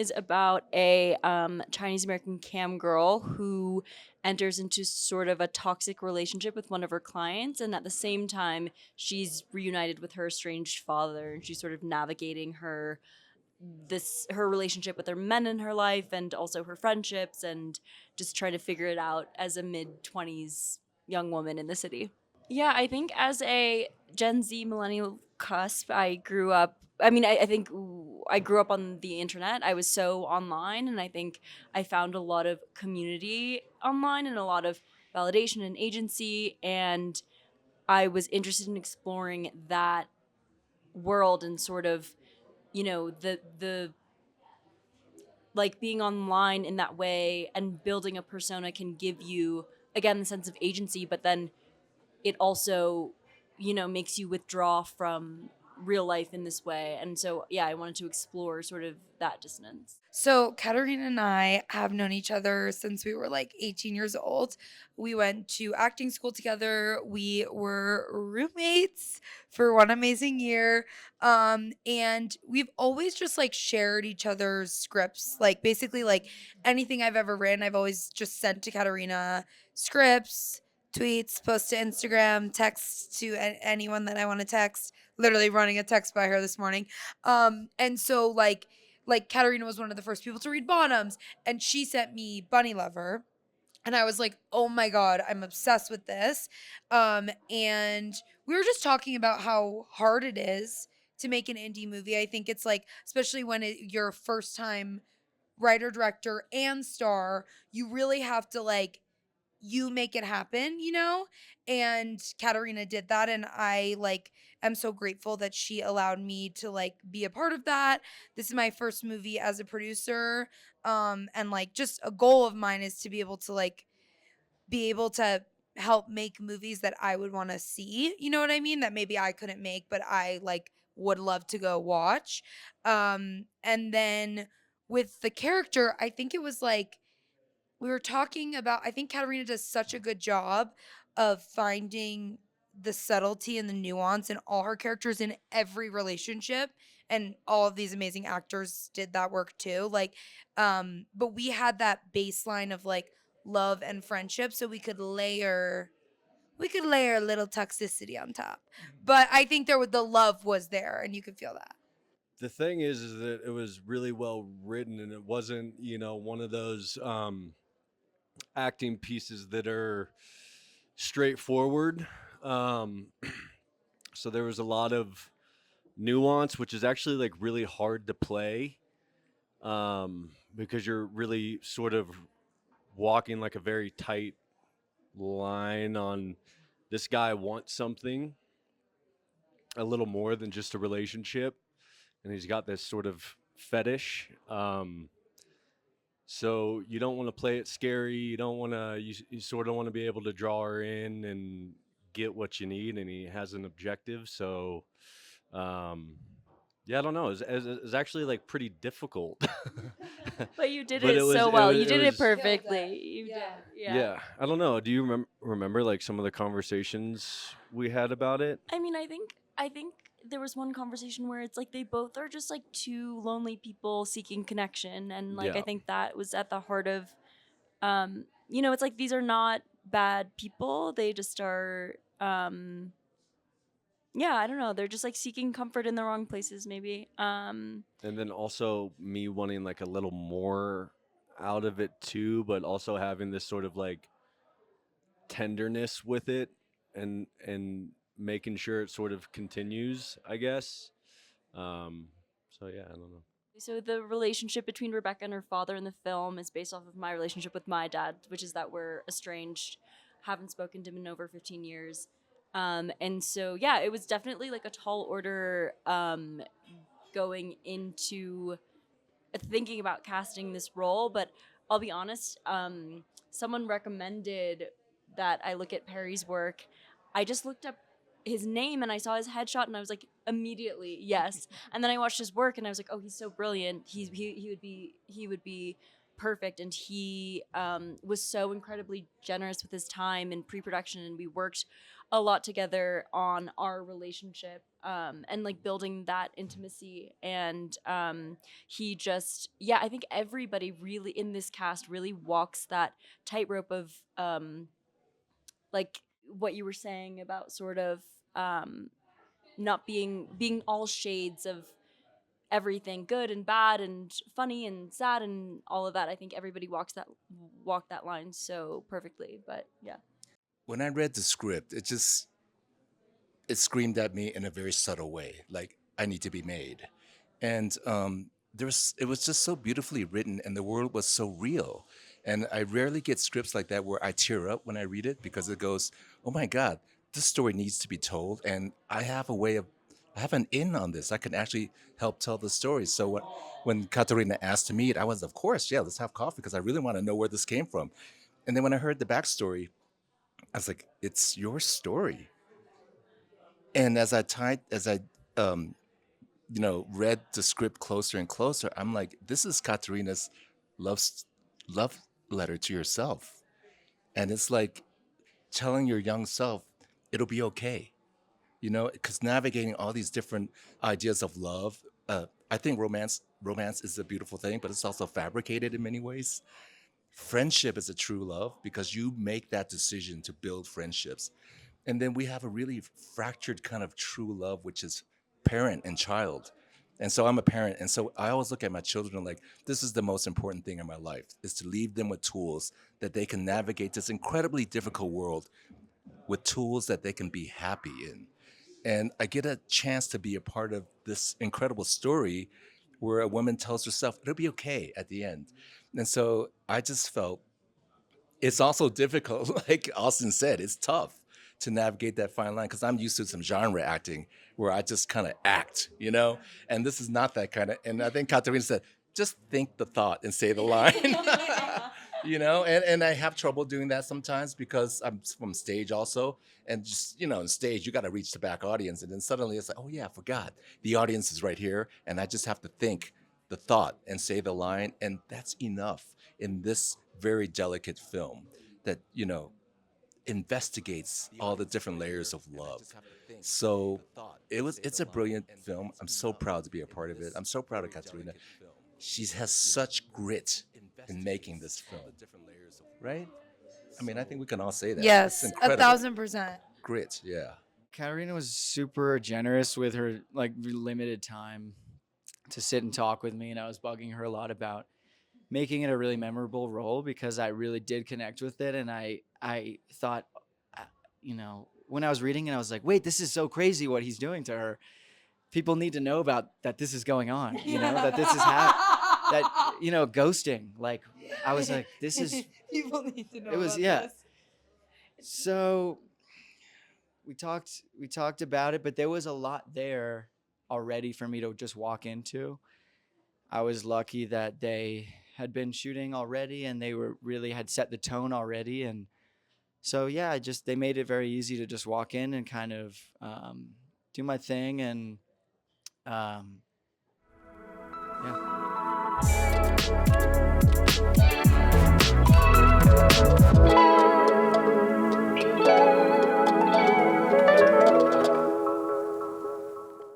is about a Chinese American cam girl who enters into sort of a toxic relationship with one of her clients, and at the same time, she's reunited with her estranged father, and she's sort of navigating her relationship with her men in her life and also her friendships, and just trying to figure it out as a mid-20s young woman in the city. Yeah, I think as a Gen Z millennial cusp, I think I grew up on the internet. I was so online, and I think I found a lot of community online and a lot of validation and agency. And I was interested in exploring that world and sort of, the like being online in that way and building a persona can give you, again, the sense of agency, but then it also, makes you withdraw from real life in this way. And so, yeah, I wanted to explore sort of that dissonance. So, Katarina and I have known each other since we were like 18 years old. We went to acting school together. We were roommates for one amazing year. And we've always just like shared each other's scripts. Like, basically, like anything I've ever written, I've always just sent to Katarina scripts, tweets, post to Instagram, text to anyone that I want to text. Literally running a text by her this morning. And so, like Katarina was one of the first people to read Bottoms, and she sent me Bunnylovr, and I was like, "Oh my god, I'm obsessed with this." And we were just talking about how hard it is to make an indie movie. I think it's like, especially when you're first time writer, director, and star, you really have to like you make it happen, you know? And Katarina did that, and I like am so grateful that she allowed me to like be a part of that. This is my first movie as a producer. And like just a goal of mine is to be able to help make movies that I would want to see. You know what I mean? That maybe I couldn't make, but I like would love to go watch. And then with the character, I think it was like we were talking about, I think Katarina does such a good job of finding the subtlety and the nuance in all her characters in every relationship, and all of these amazing actors did that work too. Like but we had that baseline of like love and friendship, so we could layer a little toxicity on top. But I think the love was there, and you could feel that. The thing is that it was really well written, and it wasn't, one of those acting pieces that are straightforward. Um, so there was a lot of nuance, which is actually like really hard to play, because you're really sort of walking like a very tight line on this guy wants something a little more than just a relationship, and he's got this sort of fetish. So you don't want to play it scary. You don't want to. You sort of want to be able to draw her in and get what you need, and he has an objective. So, um, yeah, I don't know. It's actually like pretty difficult. But you did But it so well. You it did it was Killed perfectly. it. You did. Yeah. Yeah. yeah. I don't know. Do you remember like some of the conversations we had about it? I mean, I think there was one conversation where it's like they both are just like two lonely people seeking connection, and like I Yeah. think that was at the heart of it's like these are not bad people. They just are yeah, I don't know. They're just like seeking comfort in the wrong places maybe. And then also me wanting like a little more out of it too, but also having this sort of like tenderness with it, and making sure it sort of continues, I guess. Um, so yeah, I don't know. So the relationship between Rebecca and her father in the film is based off of my relationship with my dad, which is that we're estranged, haven't spoken to him in over 15 years. And so yeah, it was definitely like a tall order going into thinking about casting this role, but I'll be honest, someone recommended that I look at Perry's work. I just looked up his name and I saw his headshot and I was like immediately yes. And then I watched his work and I was like, oh, he's so brilliant. He would be perfect, and he was so incredibly generous with his time in pre-production, and we worked a lot together on our relationship, and like building that intimacy. And he just, yeah, I think everybody really in this cast really walks that tightrope of like what you were saying about sort of not being all shades of everything, good and bad and funny and sad and all of that. I think everybody walked that line so perfectly. But yeah. When I read the script, it screamed at me in a very subtle way, like I need to be made. And it was just so beautifully written, and the world was so real. And I rarely get scripts like that where I tear up when I read it because it goes, "Oh my God, this story needs to be told," and I have an in on this. I can actually help tell the story. So when Katarina asked to meet, I was, of course, yeah, let's have coffee because I really want to know where this came from. And then when I heard the backstory, I was like, "It's your story." And as I um, read the script closer and closer, I'm like, this is Katerina's love love letter to yourself, and it's like telling your young self it'll be okay, because navigating all these different ideas of love. I think romance is a beautiful thing, but it's also fabricated in many ways. Friendship is a true love because you make that decision to build friendships. And then we have a really fractured kind of true love, which is parent and child. And so I'm a parent. And so I always look at my children like this is the most important thing in my life is to leave them with tools that they can navigate this incredibly difficult world with tools that they can be happy in. And I get a chance to be a part of this incredible story where a woman tells herself it'll be okay at the end. And so I just felt it's also difficult. Like Austin said, it's tough to navigate that fine line because I'm used to some genre acting where I just kind of act, and this is not that kind of. And I think Katarina said, just think the thought and say the line. And I have trouble doing that sometimes because I'm from stage also. And just, on stage, you got to reach the back audience. And then suddenly it's like, oh, yeah, I forgot. The audience is right here. And I just have to think the thought and say the line. And that's enough in this very delicate film that, investigates all the different layers of love. So it's a brilliant film. I'm so proud to be a part of it. I'm so proud of Katerina. She has such grit in making this film, right? I mean, I think we can all say that. It's Yes, incredible. 1,000%. Grit, yeah. Katarina was super generous with her like limited time to sit and talk with me, and I was bugging her a lot about making it a really memorable role because I really did connect with it, and I thought, when I was reading it, I was like, wait, this is so crazy what he's doing to her. People need to know about that. This is going on, that this is that ghosting. Like I was like, this is. People need to know. It was about this. So we talked about it, but there was a lot there already for me to just walk into. I was lucky that they had been shooting already and they had set the tone already. And so, yeah, they made it very easy to just walk in and kind of do my thing. And yeah.